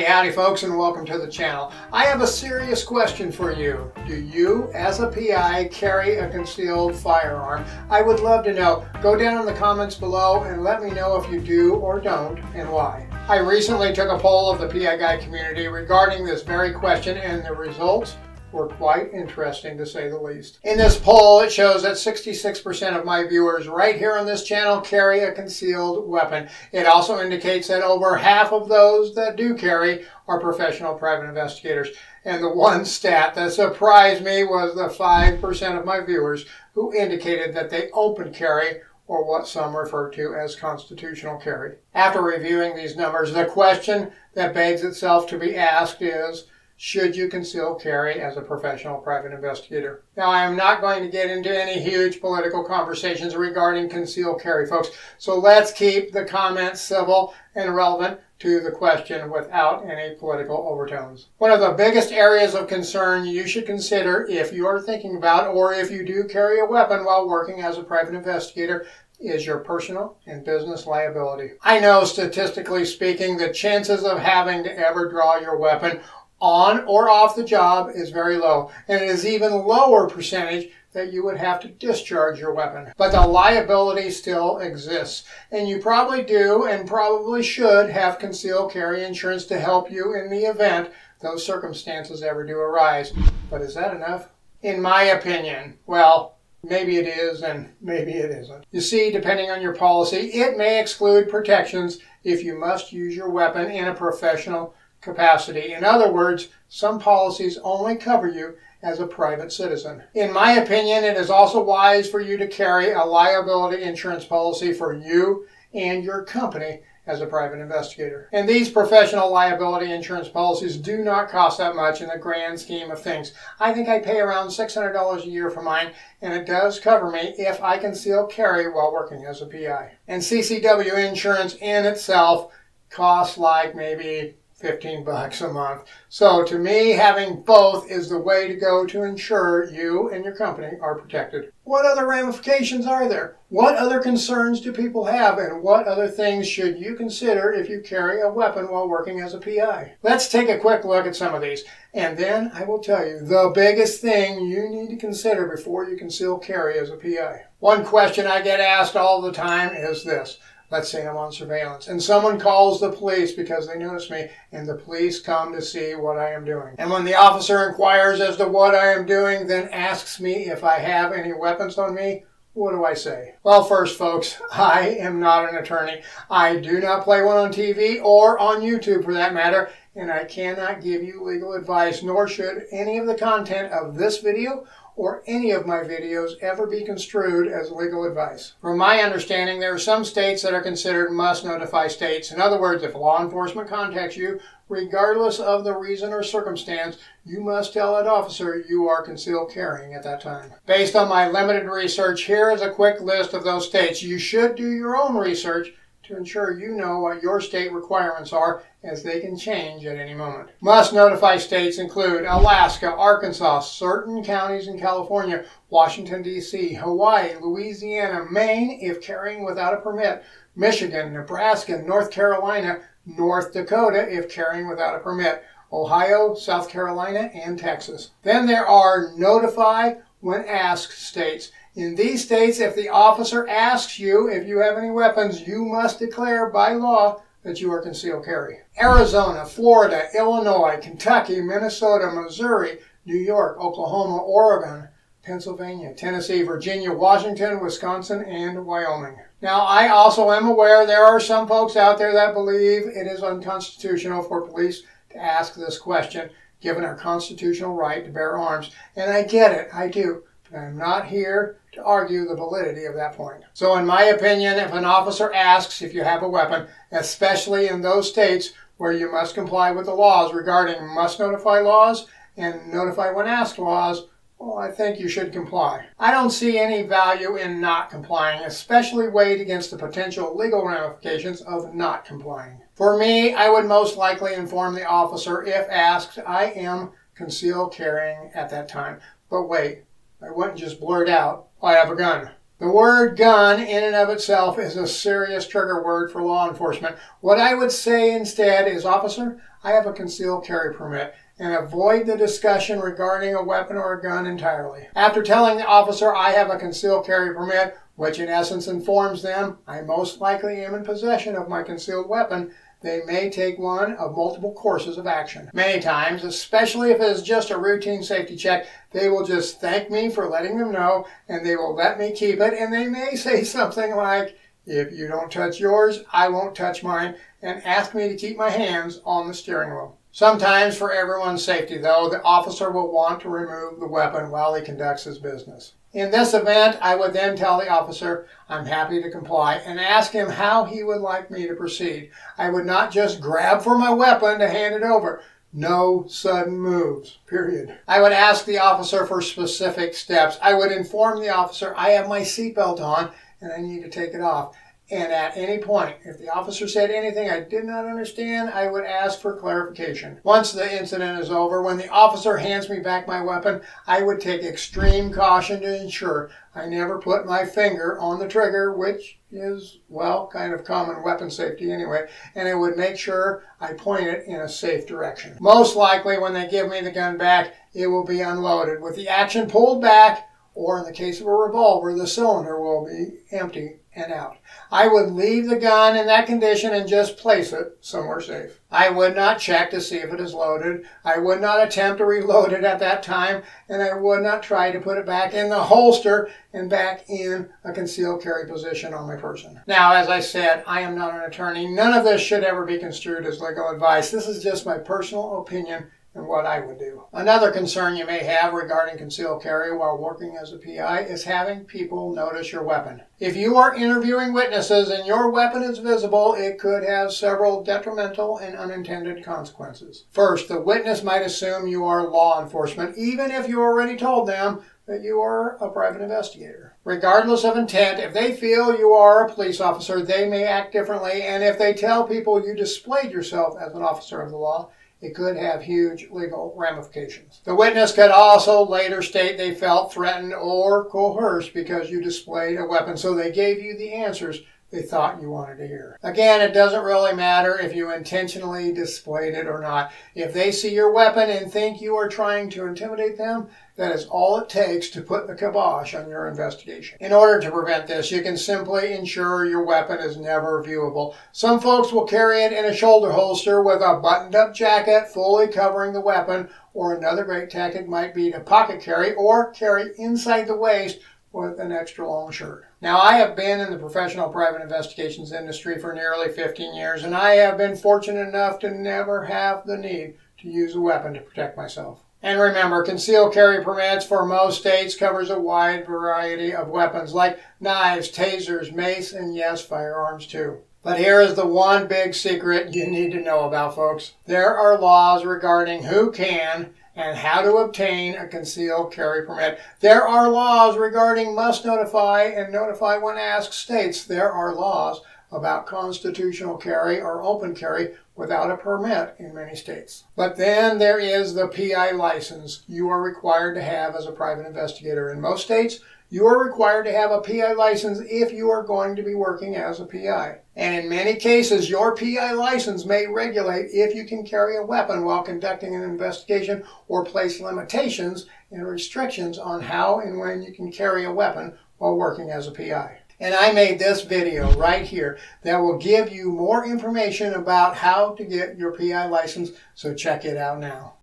Howdy folks, and welcome to the channel. I have a serious question for you. Do you, as a PI, carry a concealed firearm? I would love to know. Go down in the comments below and let me know if you do or don't and why. I recently took a poll of the PI Guy community regarding this very question, and the results were quite interesting, to say the least. In this poll, it shows that 66% of my viewers right here on this channel carry a concealed weapon. It also indicates that over half of those that do carry are professional private investigators. And the one stat that surprised me was the 5% of my viewers who indicated that they open carry, or what some refer to as constitutional carry. After reviewing these numbers, the question that begs itself to be asked is, should you conceal carry as a professional private investigator? Now, I am not going to get into any huge political conversations regarding concealed carry, folks, so let's keep the comments civil and relevant to the question without any political overtones. One of the biggest areas of concern you should consider if you are thinking about, or if you do carry a weapon while working as a private investigator, is your personal and business liability. I know, statistically speaking, the chances of having to ever draw your weapon on or off the job is very low, and it is even lower percentage that you would have to discharge your weapon. But the liability still exists, and you probably do and probably should have concealed carry insurance to help you in the event those circumstances ever do arise. But is that enough? In my opinion, well, maybe it is and maybe it isn't. You see, depending on your policy, it may exclude protections if you must use your weapon in a professional capacity. In other words, some policies only cover you as a private citizen. In my opinion, it is also wise for you to carry a liability insurance policy for you and your company as a private investigator. And these professional liability insurance policies do not cost that much in the grand scheme of things. I think I pay around $600 a year for mine, and it does cover me if I conceal carry while working as a PI. And CCW insurance in itself costs like maybe $15 a month. So to me, having both is the way to go to ensure you and your company are protected. What other ramifications are there? What other concerns do people have, and what other things should you consider if you carry a weapon while working as a PI? Let's take a quick look at some of these, and then I will tell you the biggest thing you need to consider before you conceal carry as a PI. One question I get asked all the time is this. Let's say I'm on surveillance and someone calls the police because they notice me, and the police come to see what I am doing. And when the officer inquires as to what I am doing, then asks me if I have any weapons on me, what do I say? Well, first, folks, I am not an attorney. I do not play one on TV or on YouTube for that matter, and I cannot give you legal advice, nor should any of the content of this video or any of my videos ever be construed as legal advice. From my understanding, there are some states that are considered must notify states. In other words, if law enforcement contacts you, regardless of the reason or circumstance, you must tell that officer you are concealed carrying at that time. Based on my limited research, here is a quick list of those states. You should do your own research to ensure you know what your state requirements are, as they can change at any moment. Must notify states include Alaska, Arkansas, certain counties in California, Washington, D.C., Hawaii, Louisiana, Maine, if carrying without a permit, Michigan, Nebraska, North Carolina, North Dakota, if carrying without a permit, Ohio, South Carolina, and Texas. Then there are notify when asked states. In these states, if the officer asks you if you have any weapons, you must declare by law that you are concealed carry. Arizona, Florida, Illinois, Kentucky, Minnesota, Missouri, New York, Oklahoma, Oregon, Pennsylvania, Tennessee, Virginia, Washington, Wisconsin, and Wyoming. Now, I also am aware there are some folks out there that believe it is unconstitutional for police to ask this question, given our constitutional right to bear arms. And I get it, I do. But I'm not here to argue the validity of that point. So in my opinion, if an officer asks if you have a weapon, especially in those states where you must comply with the laws regarding must notify laws and notify when asked laws, well, I think you should comply. I don't see any value in not complying, especially weighed against the potential legal ramifications of not complying. For me, I would most likely inform the officer if asked I am concealed carrying at that time. But wait, I wouldn't just blurt out, I have a gun. The word gun in and of itself is a serious trigger word for law enforcement. What I would say instead is, officer, I have a concealed carry permit, and avoid the discussion regarding a weapon or a gun entirely. After telling the officer I have a concealed carry permit, which in essence informs them I most likely am in possession of my concealed weapon, they may take one of multiple courses of action. Many times, especially if it is just a routine safety check, they will just thank me for letting them know, and they will let me keep it, and they may say something like, if you don't touch yours, I won't touch mine, and ask me to keep my hands on the steering wheel. Sometimes, for everyone's safety, though, the officer will want to remove the weapon while he conducts his business. In this event, I would then tell the officer I'm happy to comply and ask him how he would like me to proceed. I would not just grab for my weapon to hand it over. No sudden moves, period. I would ask the officer for specific steps. I would inform the officer I have my seatbelt on and I need to take it off. And at any point, if the officer said anything I did not understand, I would ask for clarification. Once the incident is over, when the officer hands me back my weapon, I would take extreme caution to ensure I never put my finger on the trigger, which is, well, kind of common weapon safety anyway, and I would make sure I point it in a safe direction. Most likely, when they give me the gun back, it will be unloaded with the action pulled back, or in the case of a revolver, the cylinder will be empty and out. I would leave the gun in that condition and just place it somewhere safe. I would not check to see if it is loaded. I would not attempt to reload it at that time, and I would not try to put it back in the holster and back in a concealed carry position on my person. Now, as I said, I am not an attorney. None of this should ever be construed as legal advice. This is just my personal opinion and what I would do. Another concern you may have regarding concealed carry while working as a PI is having people notice your weapon. If you are interviewing witnesses and your weapon is visible, it could have several detrimental and unintended consequences. First, the witness might assume you are law enforcement, even if you already told them that you are a private investigator. Regardless of intent, if they feel you are a police officer, they may act differently, and if they tell people you displayed yourself as an officer of the law, it could have huge legal ramifications. The witness could also later state they felt threatened or coerced because you displayed a weapon, so they gave you the answers they thought you wanted to hear. Again, it doesn't really matter if you intentionally displayed it or not. If they see your weapon and think you are trying to intimidate them, that is all it takes to put the kibosh on your investigation. In order to prevent this, you can simply ensure your weapon is never viewable. Some folks will carry it in a shoulder holster with a buttoned-up jacket fully covering the weapon, or another great tactic might be to pocket carry or carry inside the waist with an extra long shirt. Now, I have been in the professional private investigations industry for nearly 15 years, and I have been fortunate enough to never have the need to use a weapon to protect myself. And remember, concealed carry permits for most states covers a wide variety of weapons like knives, tasers, mace, and yes, firearms too. But here is the one big secret you need to know about, folks. There are laws regarding who can and how to obtain a concealed carry permit. There are laws regarding must notify and notify when asked states. There are laws about constitutional carry or open carry without a permit in many states. But then there is the PI license you are required to have as a private investigator. In most states, you are required to have a PI license if you are going to be working as a PI. And in many cases, your PI license may regulate if you can carry a weapon while conducting an investigation or place limitations and restrictions on how and when you can carry a weapon while working as a PI. And I made this video right here that will give you more information about how to get your PI license, so check it out now.